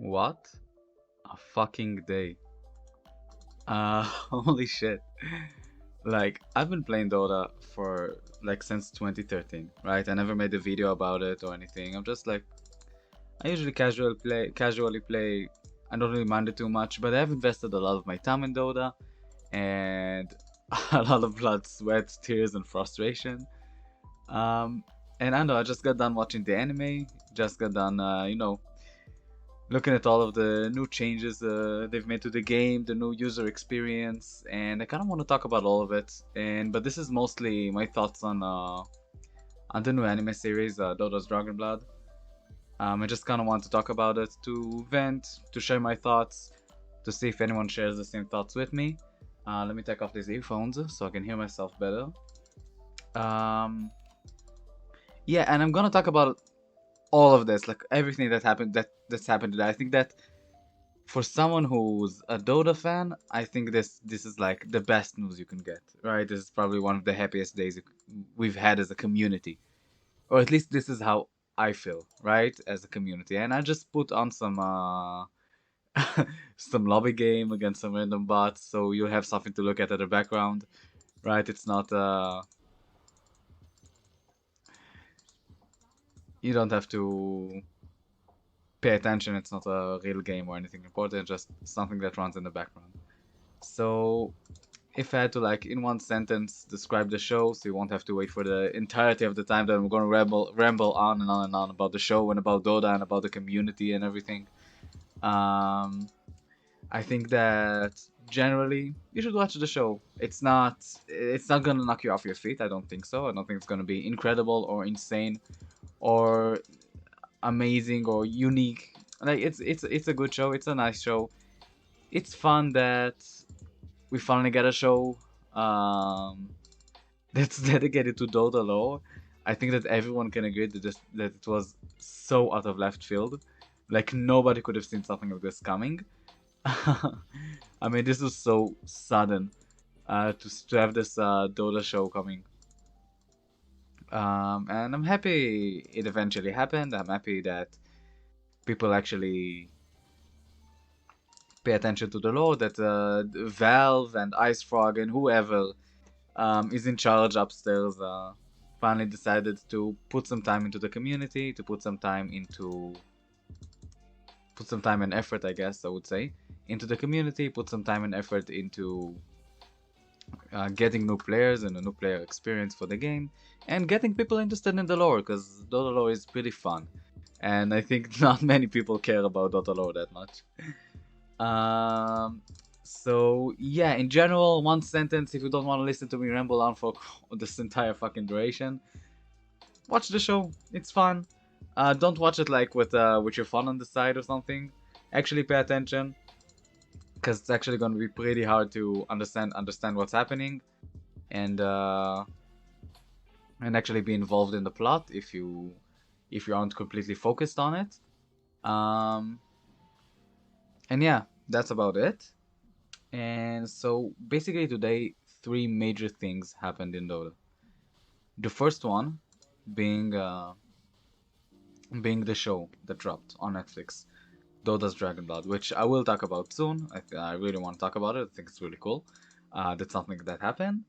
What a fucking day. Holy shit. Like, I've been playing Dota for like since 2013, right? I never made a video about it or anything. I'm just like, I usually casually play. I don't really mind it too much, but I've invested a lot of my time in Dota and a lot of blood, sweat, tears, and frustration. Um, and I don't know, I just got done watching the anime, just got done, looking at all of the new changes they've made to the game, the new user experience, and I kind of want to talk about all of it. But this is mostly my thoughts on the new anime series, Dota's Dragon Blood. I just kind of want to talk about it, to vent, to share my thoughts, to see if anyone shares the same thoughts with me. Let me take off these earphones so I can hear myself better. Um, yeah, and I'm gonna talk about all of this, like everything that's happened today. I think that for someone who's a Dota fan, I think this is like the best news you can get, right? This is probably one of the happiest days we've had as a community, or at least this is how I feel, right, as a community. And I just put on some some lobby game against some random bots, so you'll have something to look at the background, right? It's not you don't have to pay attention. It's not a real game or anything important, just something that runs in the background. So if I had to, like, in one sentence describe the show, so you won't have to wait for the entirety of the time that I'm gonna ramble on and on and on about the show and about Dota and about the community and everything. Um, I think that generally you should watch the show. It's not gonna knock you off your feet. I don't think so. I don't think it's gonna be incredible or insane or amazing or unique. Like, it's a good show. It's a nice show. It's fun that we finally get a show that's dedicated to Dota lore. I think that everyone can agree that it was so out of left field. Like, nobody could have seen something like this coming. I mean, this was so sudden to have this Dota show coming. And I'm happy it eventually happened. I'm happy that people actually pay attention to the lore, that Valve and Ice Frog and whoever is in charge upstairs finally decided to put some time into the community, to put some time and effort, I guess I would say, into the community, put some time and effort into getting new players and a new player experience for the game, and getting people interested in the lore, because Dota lore is pretty fun. And I think not many people care about Dota lore that much. Um, so yeah, in general, one sentence. If you don't want to listen to me ramble on for this entire fucking duration, watch the show. It's fun. Don't watch it like with your phone on the side or something. Actually, pay attention, because it's actually going to be pretty hard to understand what's happening, and uh, and actually be involved in the plot if you aren't completely focused on it. Um, and yeah, that's about it. And so basically today, three major things happened in Dota. The first one being being the show that dropped on Netflix, Dota's Dragon Blood, which I will talk about soon. I really want to talk about it. I think it's really cool. That's something that happened.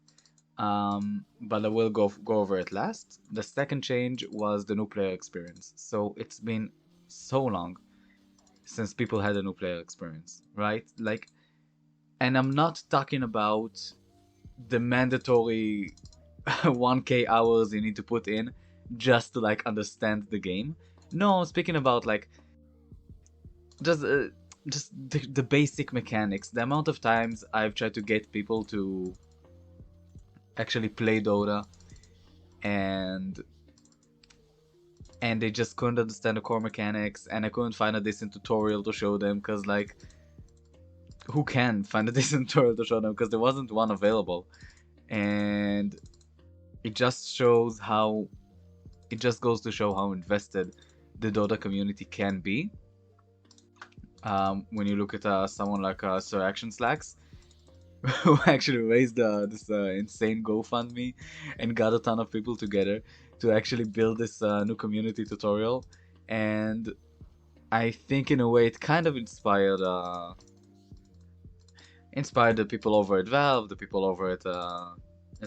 But I will go over it last. The second change was the new player experience. So it's been so long since people had a new player experience, right? Like, and I'm not talking about the mandatory 1k hours you need to put in just to like understand the game. No, I'm speaking about like just uh, just the basic mechanics. The amount of times I've tried to get people to actually play Dota and they just couldn't understand the core mechanics, and I couldn't find a decent tutorial to show them, because like, who can find a decent tutorial to show them, because there wasn't one available. And it just shows how it just goes to show how invested the Dota community can be. When you look at someone like Sir Action Slacks, who actually raised this insane GoFundMe and got a ton of people together to actually build this new community tutorial. And I think in a way it kind of inspired the people over at Valve, the people over at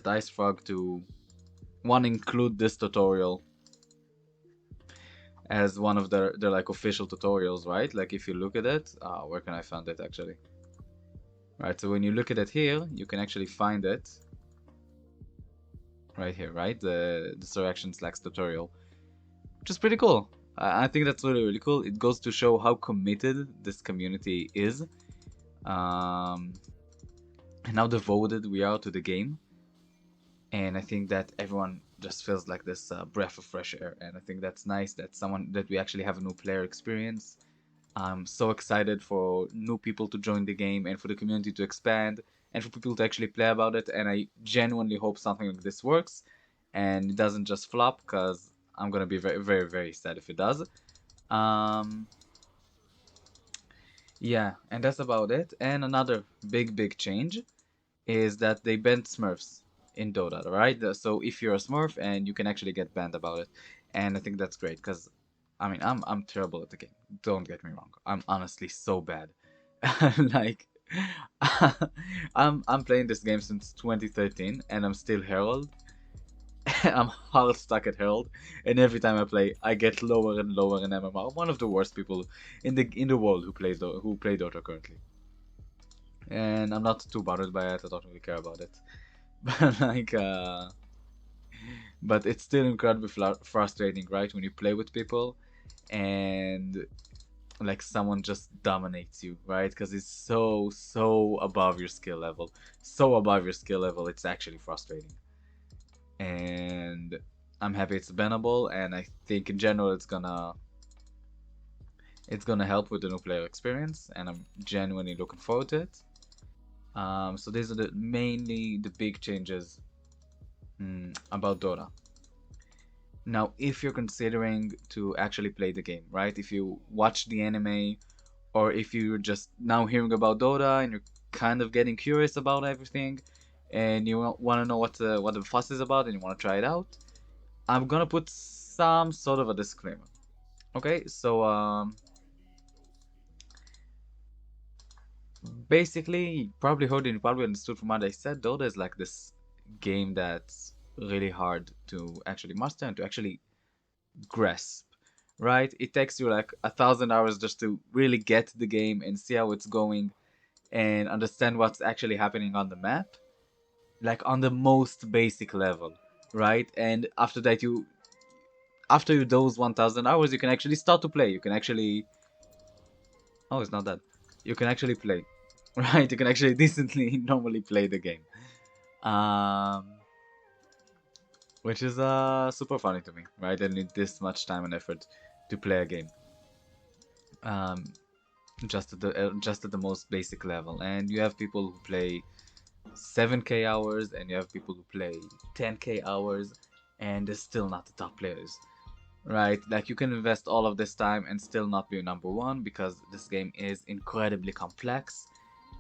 IceFrog to want to include this tutorial as one of their like official tutorials, right? Like if you look at it, where can I find it actually? Right, so when you look at it here, you can actually find it right here, right? The Surrection/tutorial, which is pretty cool. I think that's really cool. It goes to show how committed this community is, and how devoted we are to the game. And I think that everyone just feels like this breath of fresh air, and I think that's nice that we actually have a new player experience. I'm so excited for new people to join the game and for the community to expand and for people to actually play about it, and I genuinely hope something like this works and it doesn't just flop, because I'm gonna be very sad if it does. Um, yeah, and that's about it. And another big change is that they banned Smurfs in Dota, right? So if you're a Smurf, and you can actually get banned about it, and I think that's great because, I mean, I'm terrible at the game. Don't get me wrong. I'm honestly so bad. Like, I'm playing this game since 2013, and I'm still Herald. I'm hard stuck at Herald, and every time I play, I get lower and lower in MMR. I'm one of the worst people in the world who play Dota currently, and I'm not too bothered by it. I don't really care about it. But like, but it's still incredibly frustrating, right? When you play with people and like someone just dominates you, right? Because it's so above your skill level, so above your skill level. It's actually frustrating, and I'm happy it's bannable, and I think in general it's gonna help with the new player experience, and I'm genuinely looking forward to it. So these are mainly the big changes about Dota. Now, if you're considering to actually play the game, right? If you watch the anime, or if you're just now hearing about Dota and you're kind of getting curious about everything, and you want to know what the fuss is about and you want to try it out, I'm gonna put some sort of a disclaimer. Okay, so basically, you probably heard and you probably understood from what I said. Dota is like this game that's really hard to actually master and to actually grasp, right? It takes you like 1,000 hours just to really get the game and see how it's going and understand what's actually happening on the map, like on the most basic level, right? And after that, after those 1,000 hours, you can actually start to play. You can actually, oh, it's not that. You can actually play, right? You can actually decently normally play the game. Um, which is super funny to me, right? I need this much time and effort to play a game. Um, just at the most basic level, and you have people who play 7k hours, and you have people who play 10k hours, and they're still not the top players, right? Like you can invest all of this time and still not be number one, because this game is incredibly complex.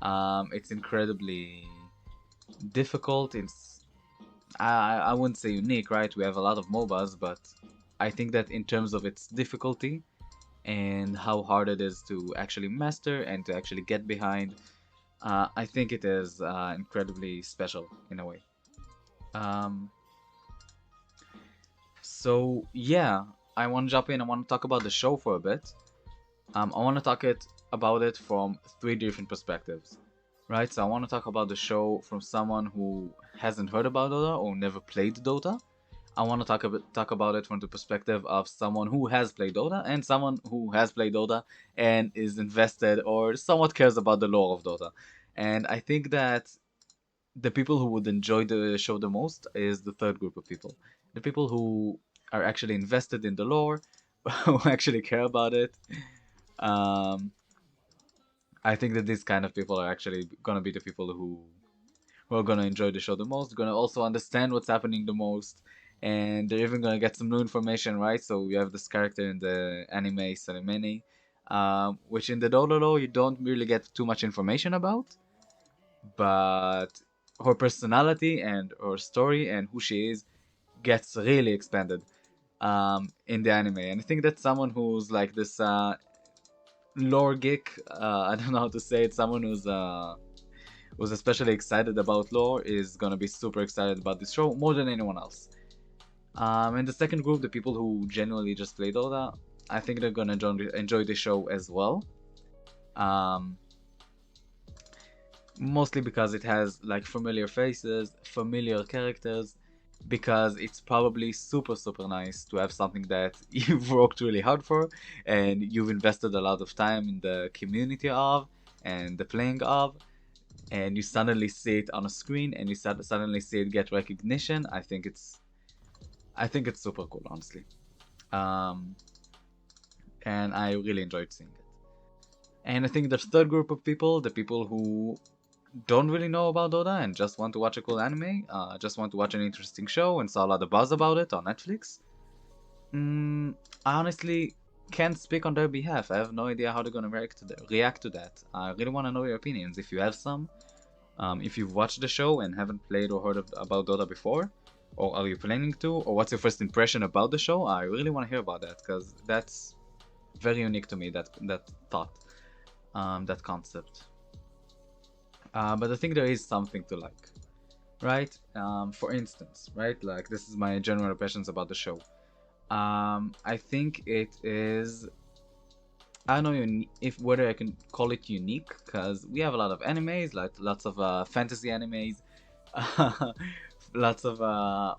It's incredibly difficult. I wouldn't say unique, right? We have a lot of MOBAs, but I think that in terms of its difficulty and how hard it is to actually master and to actually get behind, I think it is incredibly special in a way. Um, so yeah, I want to jump in. I want to talk about the show for a bit. I want to about it from three different perspectives, right? So I want to talk about the show from someone who hasn't heard about Dota or never played Dota. I want to talk about it from the perspective of someone who has played Dota and someone who has played Dota and is invested or somewhat cares about the lore of Dota. And I think that the people who would enjoy the show the most is the third group of people. The people who are actually invested in the lore, who actually care about it. Um, I think that these kind of people are actually gonna be the people who are gonna enjoy the show the most, gonna also understand what's happening the most, and they're even gonna get some new information, right? So we have this character in the anime Sanemene, which in the Dota lore you don't really get too much information about, but her personality and her story and who she is gets really expanded in the anime, and I think that someone who's like this lore geek, I don't know how to say it, someone who's especially excited about lore is gonna be super excited about this show more than anyone else. And the second group, the people who genuinely just play Dota, I think they're gonna enjoy the show as well. Um, Mostly because it has like familiar faces, familiar characters, because it's probably super nice to have something that you've worked really hard for and you've invested a lot of time in the community of and the playing of, and you suddenly see it on a screen and you suddenly see it get recognition. I think it's super cool, honestly. Um, and I really enjoyed seeing it. And I think the third group of people, the people who don't really know about Dota and just want to watch a cool anime, just want to watch an interesting show and saw a lot of buzz about it on Netflix. I honestly can't speak on their behalf. I have no idea how they're gonna react to that. I really want to know your opinions if you have some. If you've watched the show and haven't played or heard about Dota before, or are you planning to, or what's your first impression about the show? I really want to hear about that because that's very unique to me. That thought, that concept. But I think there is something to like, right? For instance, right? Like this is my general impressions about the show. I think it is. I don't know if whether I can call it unique because we have a lot of animes, like lots of fantasy animes, lots of uh,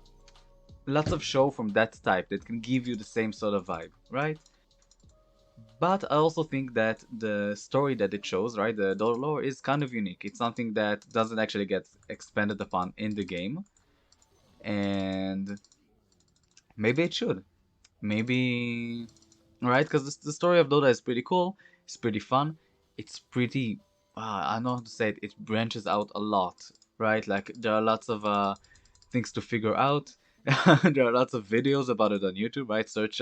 lots of show from that type that can give you the same sort of vibe, right? But I also think that the story that it shows, right, the Dota lore is kind of unique. It's something that doesn't actually get expanded upon in the game, and maybe it should. Maybe, right? Because the story of Dota is pretty cool. It's pretty fun. It's pretty. I don't know how to say it. It branches out a lot, right? Like there are lots of things to figure out. There are lots of videos about it on YouTube, right? Search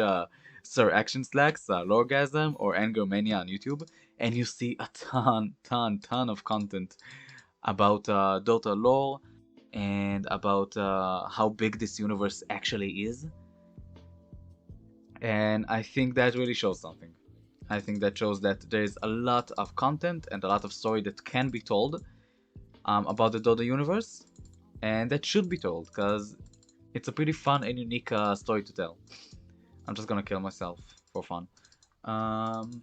Sir Action Slacks, Lorgasm, or Anger Mania on YouTube, and you see a ton of content about Dota lore and about how big this universe actually is. And I think that really shows something. I think that shows that there is a lot of content and a lot of story that can be told about the Dota universe, and that should be told because it's a pretty fun and unique story to tell. I'm just gonna kill myself for fun. Um,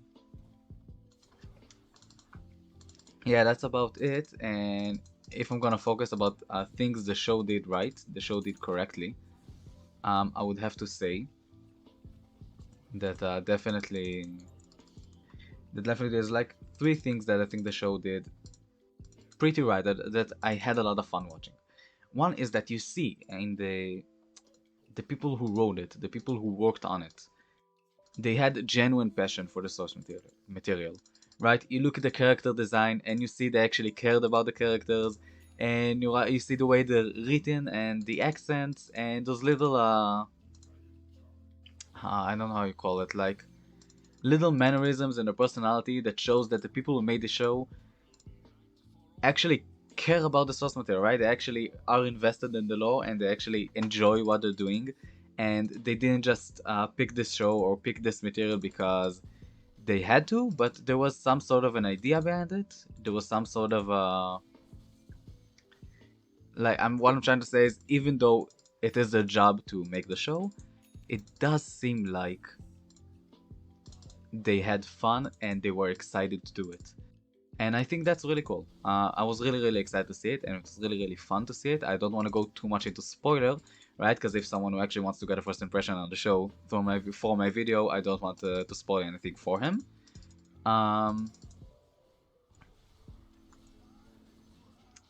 yeah, that's about it. And if I'm gonna focus about things the show did right, the show did correctly, I would have to say that definitely there's like three things that I think the show did pretty right that I had a lot of fun watching. One is that you see in the people who wrote it, the people who worked on it, they had genuine passion for the source material, right? You look at the character design and you see they actually cared about the characters, and you see the way they're written and the accents and those little I don't know how you call it, like little mannerisms in the personality that shows that the people who made the show actually care about the source material, right? They actually are invested in the lore and they actually enjoy what they're doing, and they didn't just pick this show or pick this material because they had to, but there was some sort of an idea behind it. There was some sort of what I'm trying to say is even though it is their job to make the show, it does seem like they had fun and they were excited to do it. And I think that's really cool. I was really excited to see it, and it was really fun to see it. I don't want to go too much into spoiler, right? Because if someone who actually wants to get a first impression on the show for my video, I don't want to spoil anything for him. Um,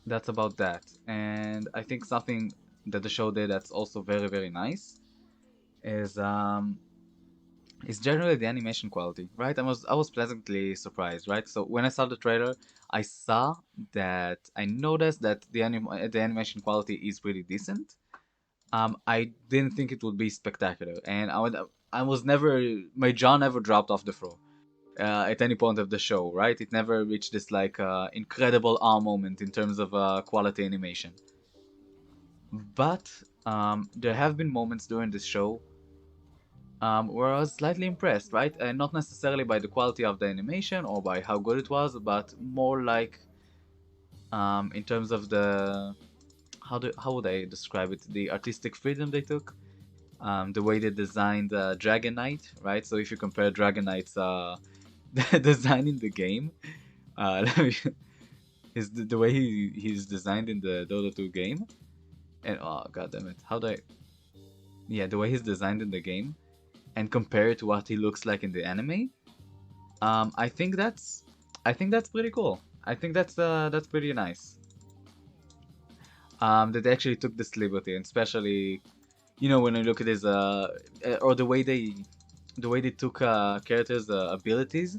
that's about that. And I think something that the show did that's also very nice is generally the animation quality, right? I was pleasantly surprised, right? So when I saw the trailer, I noticed that the animation quality is pretty decent. I didn't think it would be spectacular, and I was never my jaw never dropped off the floor at any point of the show, right? It never reached this like incredible awe moment in terms of quality animation. But there have been moments during this show where I was slightly impressed, right? And not necessarily by the quality of the animation or by how good it was, but more like in terms of the how would I describe it? The artistic freedom they took, the way they designed Dragon Knight, right? So if you compare Dragon Knight's design in the game, let me is the way he's designed in the Dota 2 game, and oh god damn it, how do I? Yeah, the way he's designed in the game, and compare it to what he looks like in the anime. I think that's pretty cool. I think that's pretty nice. That they actually took this liberty, and especially when you look at his or the way they took characters' abilities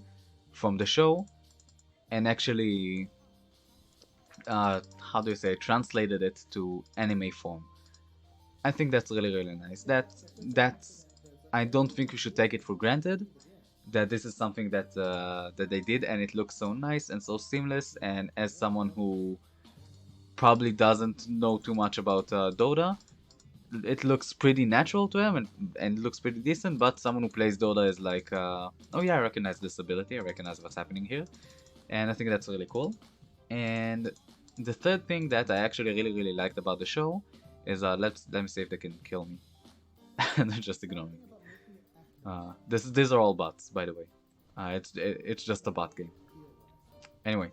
from the show and actually how do you say translated it to anime form. I think that's really nice. That's I don't think we should take it for granted that this is something that they did, and it looks so nice and so seamless. And as someone who probably doesn't know too much about Dota, it looks pretty natural to him and looks pretty decent. But someone who plays Dota is like, oh yeah, I recognize this ability, I recognize what's happening here, and I think that's really cool. And the third thing that I actually really liked about the show is let me see if they can kill me. They're just ignoring me. These are all bots, by the way. It's just a bot game. Anyway,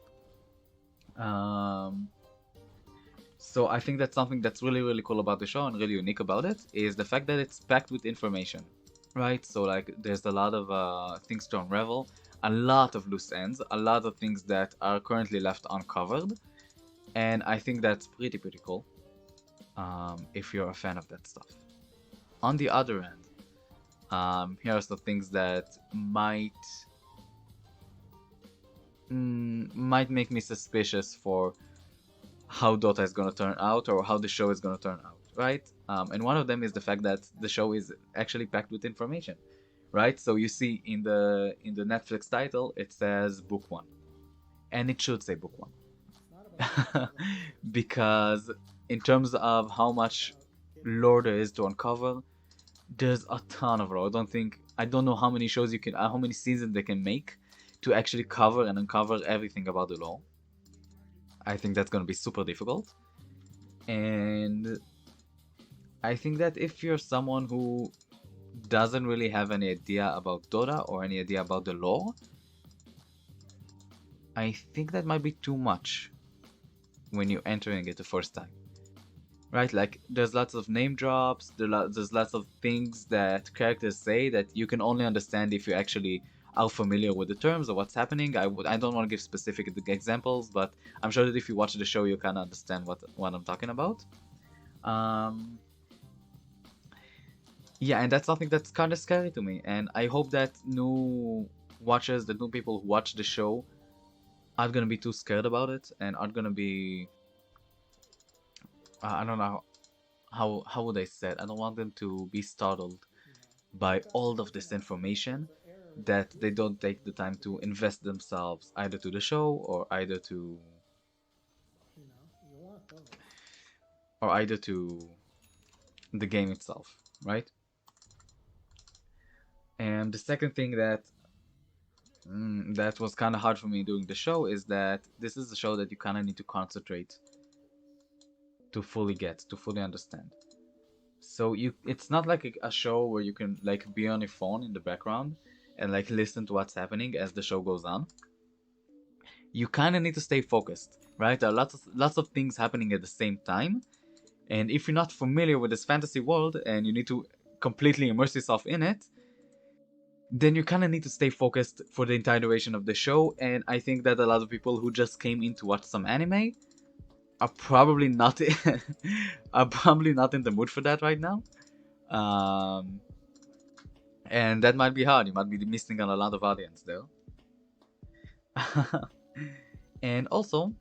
um, so I think that's something that's really cool about the show and really unique about it is the fact that it's packed with information, right? So like there's a lot of things to unravel, a lot of loose ends, a lot of things that are currently left uncovered, and I think that's pretty cool. If you're a fan of that stuff. On the other end, here are some things that might make me suspicious for how Dota is gonna turn out or how the show is gonna turn out, right? And one of them is the fact that the show is actually packed with information, right? So you see in the Netflix title it says Book 1, and it should say Book 1. Because in terms of how much lore there is to uncover, there's a ton of lore. I don't know how many shows how many seasons they can make to actually cover and uncover everything about the lore. I think that's gonna be super difficult, and I think that if you're someone who doesn't really have any idea about Dota or any idea about the lore, I think that might be too much when you're entering it the first time, right? Like there's lots of name drops, there's lots of things that characters say that you can only understand if you actually are familiar with the terms of what's happening. I don't want to give specific examples, but I'm sure that if you watch the show you kind of understand what I'm talking about. Yeah, and that's something that's kind of scary to me, and I hope that new people who watch the show aren't gonna be too scared about it and aren't gonna be I don't know how would I say it? I don't want them to be startled by all of this information that they don't take the time to invest themselves either to the show or either to the game itself, right? And the second thing that was kind of hard for me doing the show is that this is a show that you kind of need to concentrate to fully understand. So it's not like a show where you can like be on your phone in the background and like listen to what's happening as the show goes on. You kind of need to stay focused, right? There are lots of things happening at the same time, and if you're not familiar with this fantasy world and you need to completely immerse yourself in it, then you kind of need to stay focused for the entire duration of the show. And I think that a lot of people who just came in to watch some anime are probably not are probably not in the mood for that right now. And that might be hard. You might be missing on a lot of audience though. And also,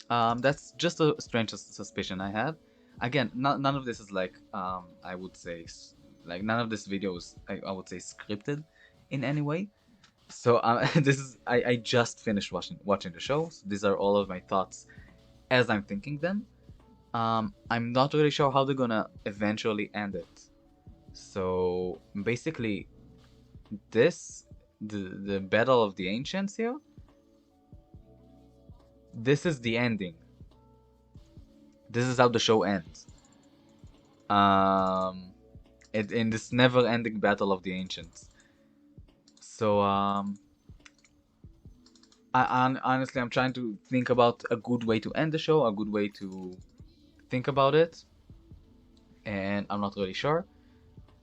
that's just a strange suspicion I have. Again, none of this is like I would say like none of this video is I would say scripted in any way. So this is I just finished watching the show. So these are all of my thoughts as I'm thinking them. I'm not really sure how they're gonna eventually end it. So basically, this, the Battle of the Ancients here, this is the ending. This is how the show ends. In this never-ending Battle of the Ancients. So honestly, I'm trying to think about a good way to end the show, a good way to think about it, and I'm not really sure.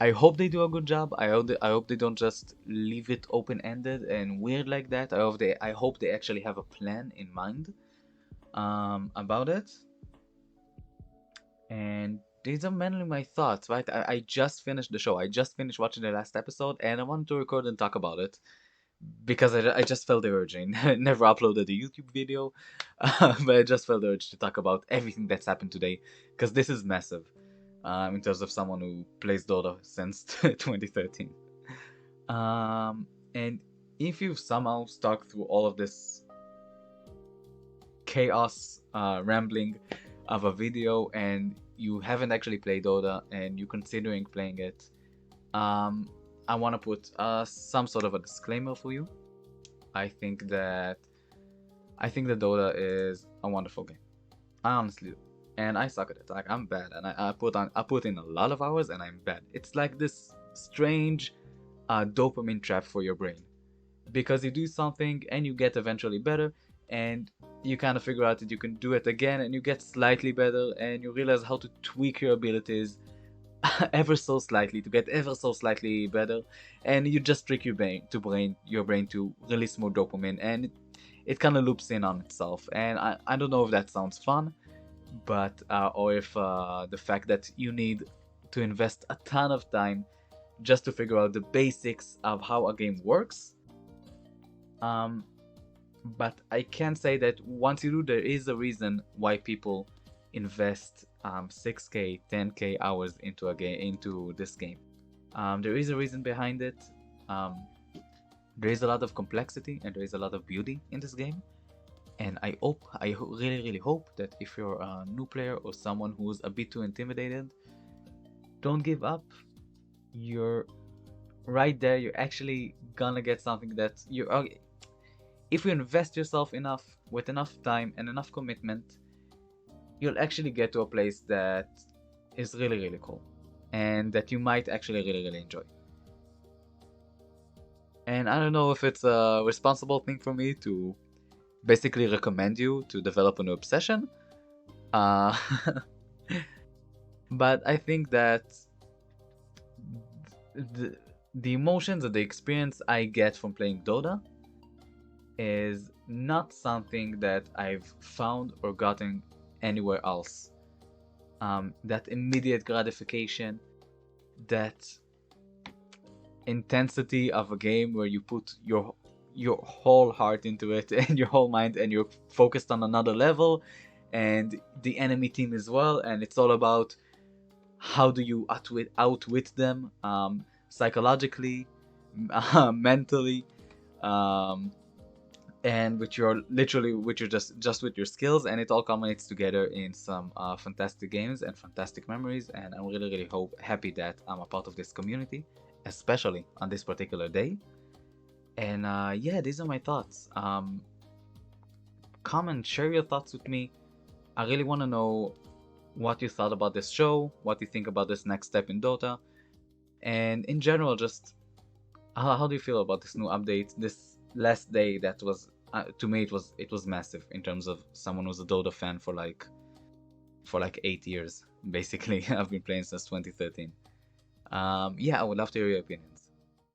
I hope they do a good job. I hope they don't just leave it open-ended and weird like that. I hope they actually have a plan in mind about it. And these are mainly my thoughts, right? I just finished the show. I just finished watching the last episode, and I wanted to record and talk about it because I just felt the urge. I never uploaded a YouTube video, but I just felt the urge to talk about everything that's happened today because this is massive in terms of someone who plays Dota since 2013. And if you've somehow stuck through all of this chaos rambling of a video and you haven't actually played Dota and you're considering playing it, I want to put some sort of a disclaimer for you. I think that Dota is a wonderful game. I honestly do, and I suck at it. Like, I'm bad, and I put in a lot of hours, and I'm bad. It's like this strange dopamine trap for your brain, because you do something and you get eventually better, and you kind of figure out that you can do it again, and you get slightly better, and you realize how to tweak your abilities ever so slightly to get ever so slightly better, and you just trick your brain to release more dopamine, and it kind of loops in on itself. And I don't know if that sounds fun, but or if the fact that you need to invest a ton of time just to figure out the basics of how a game works. But I can say that once you do, there is a reason why people invest 6k 10k hours into this game. There is a reason behind it. There is a lot of complexity and there is a lot of beauty in this game, and I really hope that if you're a new player or someone who's a bit too intimidated, don't give up. You're right there. You're actually gonna get something that if you invest yourself enough, with enough time and enough commitment, you'll actually get to a place that is really cool and that you might actually really enjoy. And I don't know if it's a responsible thing for me to basically recommend you to develop a new obsession, uh, but I think that the emotions and the experience I get from playing Dota is not something that I've found or gotten anywhere else. That immediate gratification, that intensity of a game where you put your whole heart into it and your whole mind, and you're focused on another level, and the enemy team as well, and it's all about how do you outwit them, psychologically, mentally, and with your just with your skills, and it all culminates together in some fantastic games and fantastic memories. And I'm really happy that I'm a part of this community, especially on this particular day. And yeah, these are my thoughts. Comment, share your thoughts with me. I really want to know what you thought about this show, what you think about this next step in Dota, and in general, just how do you feel about this new update, this last day that was to me it was massive in terms of someone who's a Dota fan for like 8 years basically. I've been playing since 2013. Yeah, I would love to hear your opinions.